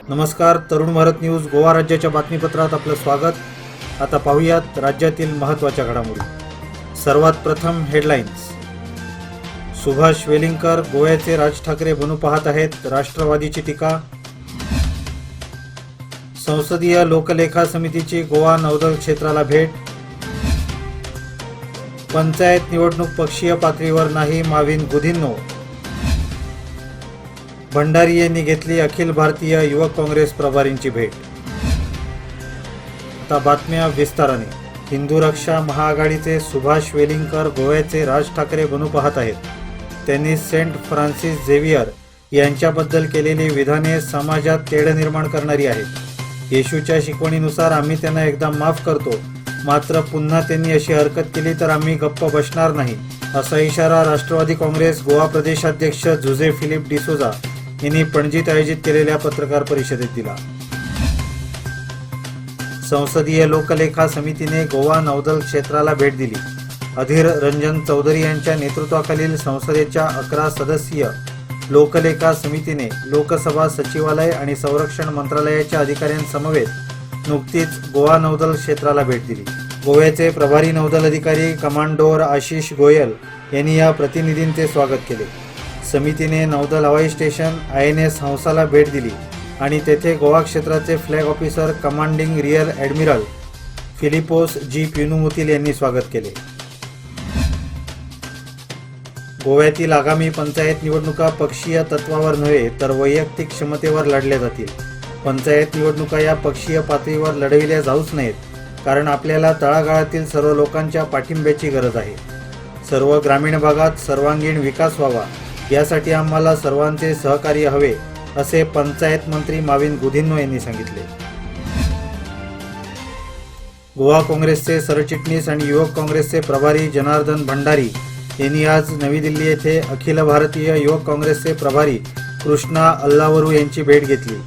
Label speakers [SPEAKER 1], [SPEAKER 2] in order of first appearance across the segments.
[SPEAKER 1] नमस्कार, तरुण भारत न्यूज गोवा राज्याच्या बातमीपत्रात आपलं स्वागत. आता पाहूयात राज्यातील महत्त्वाच्या घडामोडी. सर्वात प्रथम हेडलाईन्स. सुभाष वेलिंगकर गोव्याचे राज ठाकरे बनू पाहत आहेत, राष्ट्रवादीची टीका. संसदीय लोकलेखा समितीची गोवा नौदल क्षेत्राला भेट. पंचायत निवडणूक पक्षीय पातळीवर नाही, माविन गुदिन्हो. भंडारी यांनी घेतली अखिल भारतीय युवक काँग्रेस प्रभारींची भेट. आता बातम्या विस्ताराने. हिंदू रक्षा महाआघाडीचे सुभाष वेलिंगकर गोव्याचे राज ठाकरे बनू पाहत आहेत. त्यांनी सेंट फ्रान्सिस झेवियर यांच्याबद्दल केलेली विधाने समाजात तेढ निर्माण करणारी आहेत. येशूच्या शिकवणीनुसार आम्ही त्यांना एकदा माफ करतो, मात्र पुन्हा त्यांनी अशी हरकत केली तर आम्ही गप्प बसणार नाही, असा इशारा राष्ट्रवादी काँग्रेस गोवा प्रदेशाध्यक्ष जुझे फिलिप डिसोजा यांनी पणजीत आयोजित केलेल्या पत्रकार परिषदेत दिला. संसदीय लोकलेखा समितीने गोवा नौदल क्षेत्राला भेट दिली. अधीर रंजन चौधरी यांच्या नेतृत्वाखालील संसदेच्या 11 सदस्यीय लोकलेखा समितीने लोकसभा सचिवालय आणि संरक्षण मंत्रालयाच्या अधिकाऱ्यांसमवेत नुकतीच गोवा नौदल क्षेत्राला भेट दिली. गोव्याचे प्रभारी नौदल अधिकारी कमांडोर आशिष गोयल यांनी या प्रतिनिधींचे स्वागत केले. समितीने नौदल हवाई स्टेशन INS हंसाला भेट दिली आणि तेथे गोवा क्षेत्राचे flag officer commanding rear admiral Philipose ji Pynumootil यांनी स्वागत केले. गोव्यातील आगामी पंचायत निवडणुका पक्षीय तत्वावर नव्हे तर वैयक्तिक क्षमतेवर लढल्या जातील. पंचायत निवडणुका या पक्षीय पातळीवर लढविल्या जाऊच नयेत, कारण आपल्याला तळागाळातील सर्व लोकांच्या पाठिंब्याची गरज आहे. सर्व ग्रामीण भागात सर्वांगीण विकास व्हावा यासाठी आम्हाला सर्वांचे सहकार्य हवे, असे पंचायत मंत्री माविन गुदिन्हो यांनी सांगितले. गोवा काँग्रेसचे सरचिटणीस आणि युवक काँग्रेसचे प्रभारी जनार्दन भंडारी यांनी आज नवी दिल्ली येथे अखिल भारतीय युवक काँग्रेसचे प्रभारी कृष्णा अल्लावरू यांची भेट घेतली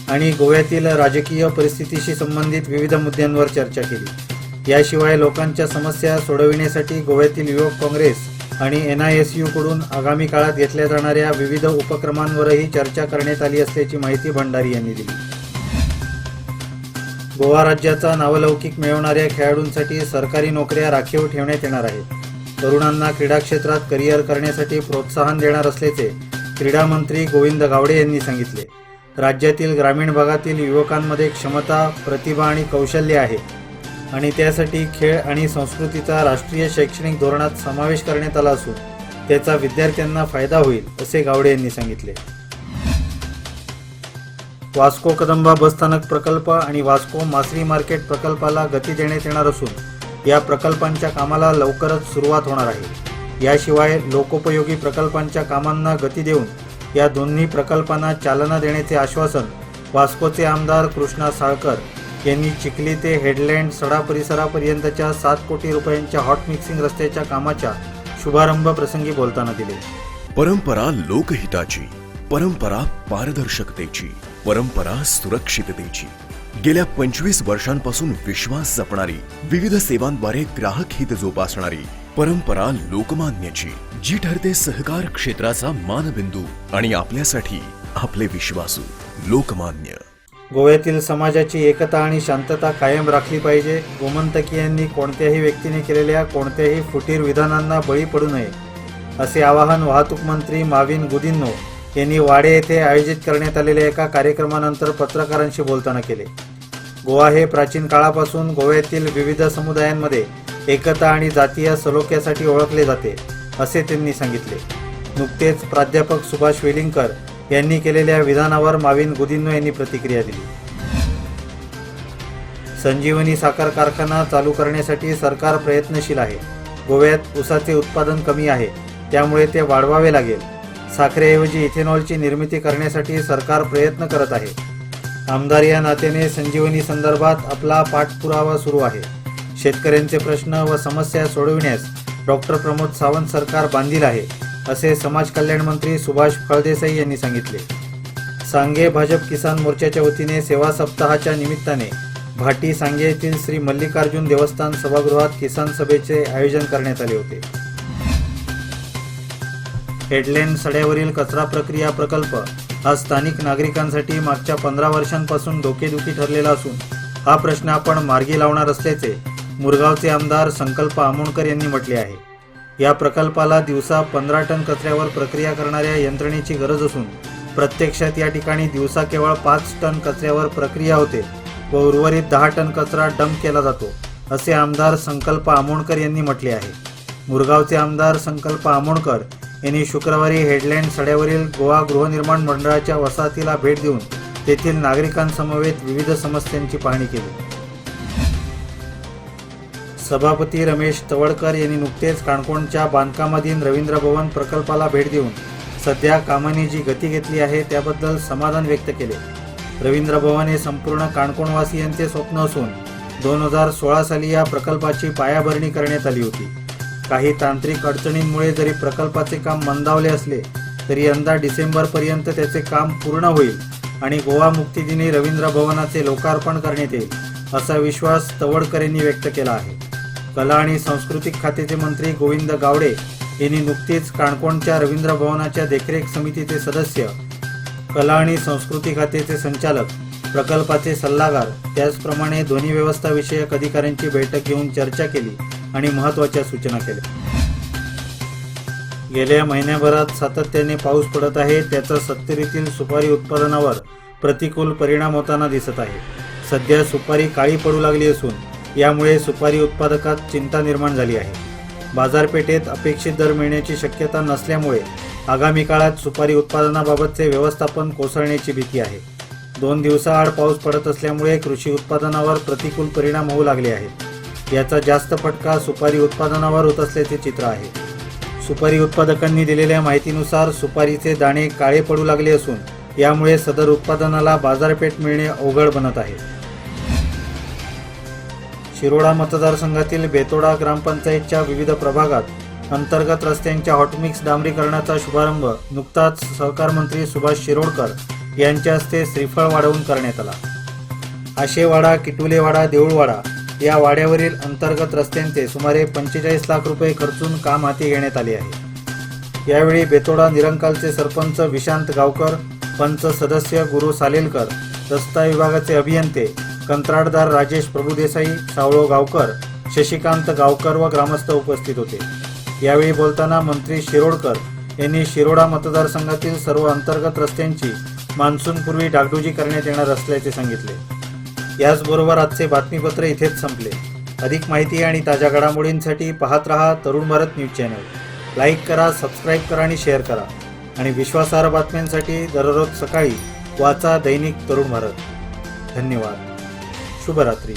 [SPEAKER 1] आणि गोव्यातील राजकीय परिस्थितीशी संबंधित विविध मुद्द्यांवर चर्चा केली. याशिवाय लोकांच्या समस्या सोडविण्यासाठी गोव्यातील युवक काँग्रेस आणि NISU कडून आगामी काळात घेतल्या जाणाऱ्या विविध उपक्रमांवरही चर्चा करण्यात आली असल्याची माहिती भंडारी यांनी दिली. गोवा राज्याचा नावलौकिक मिळवणाऱ्या खेळाडूंसाठी सरकारी नोकऱ्या राखीव ठेवण्यात येणार आहेत. तरुणांना क्रीडा क्षेत्रात करिअर करण्यासाठी प्रोत्साहन देणार असल्याचे क्रीडा मंत्री गोविंद गावडे यांनी सांगितले. राज्यातील ग्रामीण भागातील युवकांमध्ये क्षमता, प्रतिभा आणि कौशल्य आहे आणि त्यासाठी खेळ आणि संस्कृतीचा राष्ट्रीय शैक्षणिक धोरणात समावेश करण्यात आला असून त्याचा विद्यार्थ्यांना फायदा होईल, असे गावडे यांनी सांगितले. वास्को कदंबा बसस्थानक प्रकल्प आणि वास्को मासळी मार्केट प्रकल्पाला गती देण्यात येणार असून या प्रकल्पांच्या कामाला लवकरच सुरुवात होणार आहे. याशिवाय लोकोपयोगी प्रकल्पांच्या कामांना गती देऊन या दोन्ही प्रकल्पांना चालना देण्याचे आश्वासन वास्कोचे आमदार कृष्णा साळकर यांनी चिखली ते हेडलँड सडा परिसरापर्यंतच्या 7 कोटी रुपयांच्या हॉट मिक्सिंग रस्त्याच्या कामाच्या शुभारंभ प्रसंगी बोलताना दिले.
[SPEAKER 2] परंपरा लोकहिताची, परंपरा पारदर्शकतेची, परंपरा सुरक्षिततेची. गेल्या 25 वर्षांपासून विश्वास जपणारी, विविध सेवांद्वारे ग्राहक हित जोपासणारी परंपरा लोकमान्यची, जी ठरते सहकार क्षेत्राचा मानबिंदू आणि आपल्यासाठी आपले विश्वासू लोकमान्य.
[SPEAKER 1] गोव्यातील समाजाची एकता आणि शांतता कायम राखली पाहिजे. गोमंतकीयांनी कोणत्याही व्यक्तीने केलेल्या कोणत्याही फुटीर विधानांना बळी पडू नये, असे आवाहन वाहतूक मंत्री माविन गुदिन्हो यांनी वाडे येथे आयोजित करण्यात आलेल्या एका कार्यक्रमानंतर पत्रकारांशी बोलताना केले. गोवा हे प्राचीन काळापासून गोव्यातील विविध समुदायांमध्ये एकता आणि जातीय सलोख्यासाठी ओळखले जाते, असे त्यांनी सांगितले. नुकतेच प्राध्यापक सुभाष वेलिंगकर यांनी केलेल्या विधानावर माविन गुदिन्हो यांनी प्रतिक्रिया दिली. संजीवनी साखर कारखाना चालू करण्यासाठी सरकार प्रयत्नशील आहे. गोव्यात ऊसाचे उत्पादन कमी आहे, त्यामुळे ते वाढवावे लागेल. साखरेऐवजी इथेनॉलची निर्मिती करण्यासाठी सरकार प्रयत्न करत आहे. आमदार या नात्याने संजीवनी संदर्भात आपला पाठपुरावा सुरू आहे. शेतकऱ्यांचे प्रश्न व समस्या सोडविण्यास डॉक्टर प्रमोद सावंत सरकार बांधील आहे, असे समाज कल्याण मंत्री सुभाष फळदेसाई यांनी सांगितले. सांगे भाजप किसान मोर्चाच्या वतीने सेवा सप्ताहाच्या निमित्ताने भाटी सांगे येथील श्री मल्लिकार्जुन देवस्थान सभागृहात किसान सभेचे आयोजन करण्यात आले होते. हेडलाईन सड्यावरील कचरा प्रक्रिया प्रकल्प हा स्थानिक नागरिकांसाठी मागच्या 15 वर्षांपासून डोकेदुखी ठरलेला असून हा प्रश्न आपण मार्गी लावणार असल्याचे मुरगावचे आमदार संकल्प आमोणकर यांनी म्हटले आहे. या प्रकल्पाला दिवसा 15 टन कचऱ्यावर प्रक्रिया करणाऱ्या यंत्रणेची गरज असून प्रत्यक्षात या ठिकाणी दिवसा केवळ 5 टन कचऱ्यावर प्रक्रिया होते व उर्वरित 10 टन कचरा डंप केला जातो, असे आमदार संकल्प आमोणकर यांनी म्हटले आहे. मुरगावचे आमदार संकल्प आमोणकर यांनी शुक्रवारी हेडलाईन सड्यावरील गोवा गृहनिर्माण मंडळाच्या वसाहतीला भेट देऊन तेथील नागरिकांसमवेत विविध समस्यांची पाहणी केली. सभापती रमेश तवडकर यांनी नुकतेच काणकोणच्या बांधकामाधीन रवींद्र भवन प्रकल्पाला भेट देऊन सध्या कामाने जी गती घेतली आहे त्याबद्दल समाधान व्यक्त केले. रवींद्र भवन हे संपूर्ण काणकोणवासियांचे स्वप्न असून 2016 साली या प्रकल्पाची पायाभरणी करण्यात आली होती. काही तांत्रिक अडचणींमुळे जरी प्रकल्पाचे काम मंदावले असले तरी यंदा डिसेंबरपर्यंत त्याचे काम पूर्ण होईल आणि गोवा मुक्तीदिनी रवींद्र भवनाचे लोकार्पण करण्यात येईल, असा विश्वास तवडकर यांनी व्यक्त केला आहे. कला आणि सांस्कृतिक खात्याचे मंत्री गोविंद गावडे यांनी नुकतीच काणकोणच्या रवींद्र भवनाच्या देखरेख समितीचे सदस्य, कला आणि संस्कृती खात्याचे संचालक, प्रकल्पाचे सल्लागार, त्याचप्रमाणे ध्वनी व्यवस्था विषयक अधिकाऱ्यांची बैठक घेऊन चर्चा केली आणि महत्त्वाच्या सूचना केल्या. गेल्या महिन्याभरात सातत्याने पाऊस पडत आहे, त्याचा सत्तरीतील सुपारी उत्पादनावर प्रतिकूल परिणाम होताना दिसत आहे. सध्या सुपारी काळी पडू लागली असून यामुळे सुपारी उत्पादकात चिंता निर्माण झाली आहे. बाजारपेठेत अपेक्षित दर मिळण्याची शक्यता नसल्यामुळे आगामी काळात सुपारी उत्पादनाबाबतचे व्यवस्थापन कोसळण्याची भीती आहे. 2 दिवसाआड पाऊस पडत असल्यामुळे कृषी उत्पादनावर प्रतिकूल परिणाम होऊ लागले आहेत. याचा जास्त फटका सुपारी उत्पादनावर होत असल्याचे चित्र आहे. सुपारी उत्पादकांनी दिलेल्या माहितीनुसार सुपारीचे दाणे काळे पडू लागले असून यामुळे सदर उत्पादनाला बाजारपेठ मिळणे अवघड बनत आहे. शिरोडा मतदारसंघातील बेतोडा ग्रामपंचायतच्या विविध प्रभागात अंतर्गत रस्त्यांच्या हॉटमिक्स डांबरीकरणाचा शुभारंभ नुकताच सहकार मंत्री सुभाष शिरोडकर यांच्या हस्ते श्रीफळ वाढवून करण्यात आला. आशेवाडा, किटुलेवाडा, देऊळवाडा या वाड्यावरील अंतर्गत रस्त्यांचे सुमारे 45 लाख रुपये खर्चून काम हाती घेण्यात आले आहे. यावेळी बेतोडा निरंकालचे सरपंच विशांत गावकर, पंच सदस्य गुरु सालेलकर, रस्ता विभागाचे अभियंते कंत्राटदार राजेश प्रभुदेसाई, सावळो गावकर, शशिकांत गावकर व ग्रामस्थ उपस्थित होते. यावेळी बोलताना मंत्री शिरोडकर यांनी शिरोडा मतदारसंघातील सर्व अंतर्गत रस्त्यांची मान्सूनपूर्वी डागडुजी करण्यात येणार असल्याचे सांगितले. याचबरोबर आजचे बातमीपत्र इथेच संपले. अधिक माहिती आणि ताज्या घडामोडींसाठी पाहत रहा Tarun Bharat news channel. Like करा, सबस्क्राईब करा आणि शेअर करा आणि विश्वासार्ह बातम्यांसाठी दररोज सकाळी वाचा दैनिक तरुण भारत. धन्यवाद. शुभरात्री.